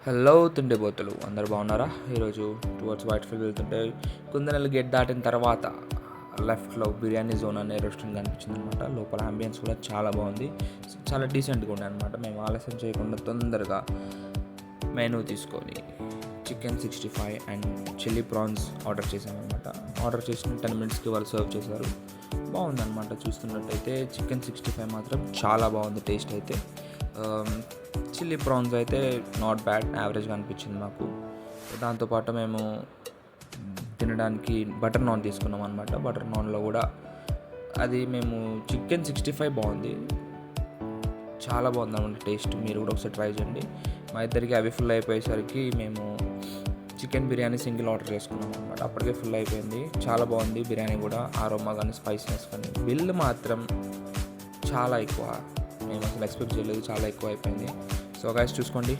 Hello తుండెబోతులు అందరు బాగున్నారా? ఈరోజు టువర్డ్స్ వైట్ఫీల్డ్ వెళ్తుంటే కుందనల్లి గేట్ దాటిన తర్వాత లెఫ్ట్లో బిర్యానీ జోన్ అనే రెస్టారెంట్ కనిపించింది అనమాట. లోపల అంబియన్స్ కూడా చాలా బాగుంది, చాలా డీసెంట్గా ఉండే అనమాట. మేము ఆలస్యం చేయకుండా తొందరగా మెనూ తీసుకొని chicken 65 and chilli prawns order చేసామన్నమాట. ఆర్డర్ చేసిన 10 మినిట్స్కి వాళ్ళు సర్వ్ చేశారు. బాగుందన్నమాట. చూస్తున్నట్టయితే చికెన్ 65 మాత్రం చాలా బాగుంది టేస్ట్ అయితే. చిల్లీ ప్రాన్స్ అయితే నాట్ బ్యాడ్, యావరేజ్గా అనిపించింది నాకు. దాంతోపాటు మేము తినడానికి బటర్ నాన్ తీసుకున్నాం అనమాట. బటర్ నాన్లో కూడా అది మేము చికెన్ 65 బాగుంది, చాలా బాగుంది అనమాట టేస్ట్. మీరు కూడా ఒకసారి ట్రై చేయండి. మా ఇద్దరికి అవి ఫుల్ అయిపోయేసరికి మేము చికెన్ బిర్యానీ సింగిల్ ఆర్డర్ చేసుకున్నాం అనమాట. అప్పటికే ఫుల్ అయిపోయింది. చాలా బాగుంది బిర్యానీ కూడా, ఆరోమా కానీ స్పైసీనెస్ కానీ. బిల్ మాత్రం చాలా ఎక్కువ, మేము అసలు ఎక్స్పెక్ట్ చేయలేదు, చాలా ఎక్కువ అయిపోయింది. సో గైస్ చూసుకోండి.